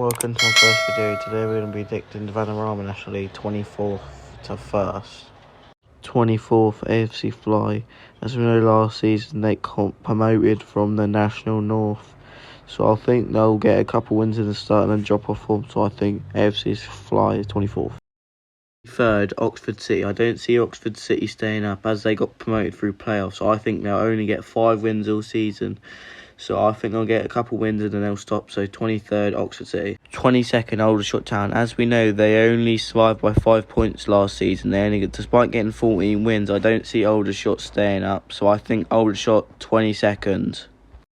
welcome to my first video. Today we're going to be predicting the Vanarama National League 24th to 1st. 24th AFC Fly. As we know, last season they got promoted from the National North. So I think they'll get a couple wins in the start and then drop off form. So I think AFC Fly is 24th. Third, Oxford City. I don't see Oxford City staying up as they got promoted through playoffs. So I think they'll only get 5 wins all season. So I think they'll get a couple wins and then they'll stop. So 23rd, Oxford City. 22nd, Aldershot Town. As we know, they only survived by 5 points last season. Despite getting 14 wins, I don't see Aldershot staying up. So I think Aldershot 22nd.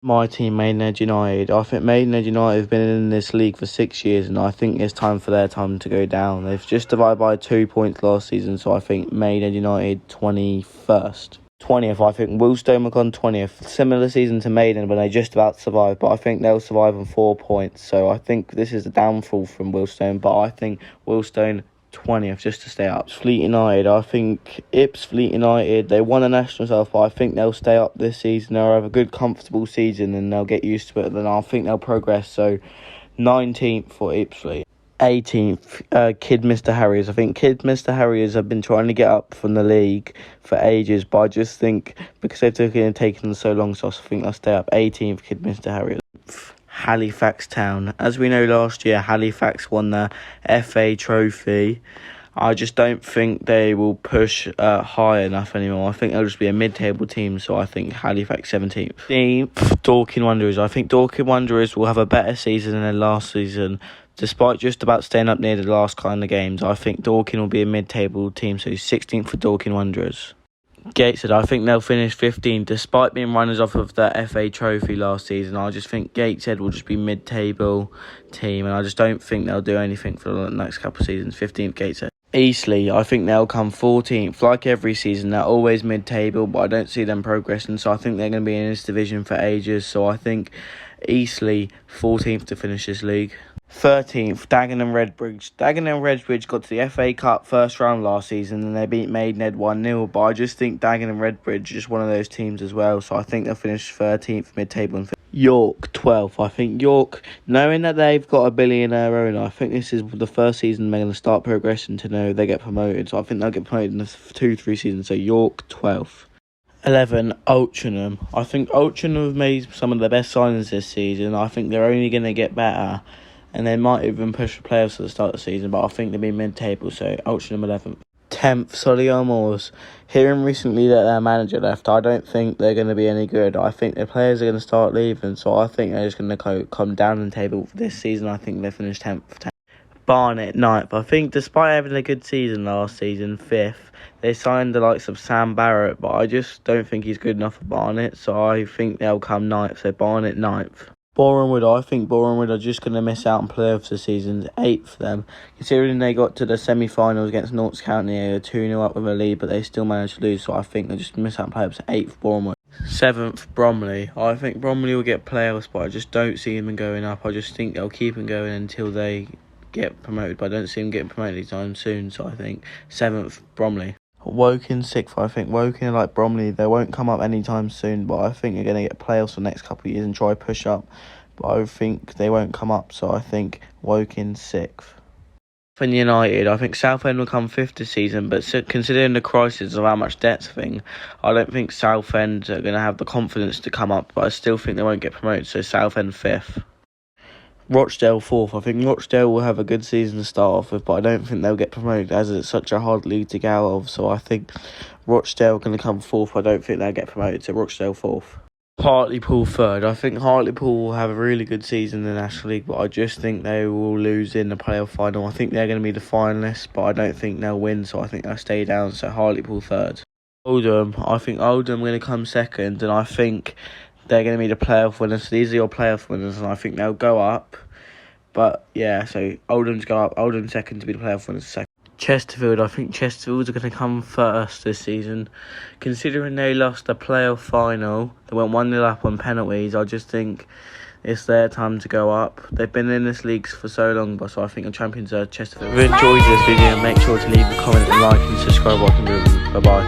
My team, Maidenhead United. I think Maidenhead United have been in this league for 6 years, and I think it's time for their time to go down. They've just divided by 2 points last season, so I think Maidenhead United 21st. 20th, I think Wilstone have gone 20th. Similar season to Maiden, but they just about survived, but I think they'll survive on 4 points. So I think this is a downfall from Wilstone, but I think Wilstone 20th just to stay up. Fleet United, I think Fleet United, they won a national self, but I think they'll stay up this season. They'll have a good, comfortable season and they'll get used to it. Then I think they'll progress. So 19th for Ipswich. 18th, Kidminster Harriers. I think Kidminster Harriers have been trying to get up from the league for ages, but I just think because they've taken them so long, so I think they'll stay up. 18th, Kidminster Harriers. Halifax Town. As we know, last year Halifax won the FA Trophy. I just don't think they will push high enough anymore. I think they'll just be a mid-table team, so I think Halifax 17th. Dorking Wanderers. I think Dorking Wanderers will have a better season than last season. Despite just about staying up near the last kind of games, I think Dorking will be a mid-table team, so 16th for Dorking Wanderers. Gateshead, I think they'll finish 15th. Despite being runners off of the FA Trophy last season, I just think Gateshead will just be mid-table team, and I just don't think they'll do anything for the next couple of seasons. 15th, Gateshead. Eastleigh, I think they'll come 14th. Like every season, they're always mid-table, but I don't see them progressing, so I think they're going to be in this division for ages. So I think Eastleigh 14th to finish this league. 13th, Dagenham Redbridge. Dagenham Redbridge got to the FA Cup first round last season and they beat Maidenhead 1-0, but I just think Dagenham Redbridge is just one of those teams as well, so I think they'll finish 13th mid-table. And York 12th. I think York, knowing that they've got a billionaire owner, I think this is the first season they're going to start progressing to know they get promoted, so I think they'll get promoted in the 2-3 seasons. So York 12th. 11, Altrincham. I think Altrincham have made some of the best signings this season. I think they're only going to get better, and they might even push for playoffs at the start of the season, but I think they'll be mid-table, so Altrincham 11th. 10th, Solihull Moors. Hearing recently that their manager left, I don't think they're going to be any good. I think their players are going to start leaving, so I think they're just going to come down the table for this season. I think they finished 10th. Barnet 9th. I think despite having a good season last season, 5th, they signed the likes of Sam Barrett, but I just don't think he's good enough for Barnet, so I think they'll come 9th, so Barnet 9th. Bournemouth, I think Bournemouth are just going to miss out on playoffs this season. 8th for them. Considering they got to the semi-finals against Notts County, they were 2-0 up with a lead, but they still managed to lose, so I think they'll just miss out on playoffs. 8th, Bournemouth. 7th, Bromley. I think Bromley will get playoffs, but I just don't see them going up. I just think they'll keep them going until they get promoted, but I don't see them getting promoted anytime soon, so I think 7th, Bromley. Woking 6th. I think Woking are like Bromley. They won't come up anytime soon, but I think they're going to get playoffs for the next couple of years and try push up. But I think they won't come up, so I think Woking 6th. For United, I think Southend will come 5th this season, but considering the crisis of how much debt's a thing, I don't think Southend are going to have the confidence to come up, but I still think they won't get promoted, so Southend 5th. Rochdale 4th. I think Rochdale will have a good season to start off with, but I don't think they'll get promoted as it's such a hard league to get out of. So I think Rochdale are going to come 4th. I don't think they'll get promoted, so Rochdale 4th. Hartlepool 3rd. I think Hartlepool will have a really good season in the National League, but I just think they will lose in the playoff final. I think they're going to be the finalists, but I don't think they'll win, so I think they'll stay down, so Hartlepool 3rd. Oldham. I think Oldham are going to come 2nd, and I think they're going to be the playoff winners. So these are your playoff winners, and I think they'll go up. But yeah, so Oldham's go up. Oldham 2nd to be the playoff winners 2nd. Chesterfield. I think Chesterfield are going to come 1st this season. Considering they lost the playoff final, they went 1-0 up on penalties. I just think it's their time to go up. They've been in this league for so long, but so I think the champions are Chesterfield. If you enjoyed this video, make sure to leave a comment, like and subscribe. Bye bye.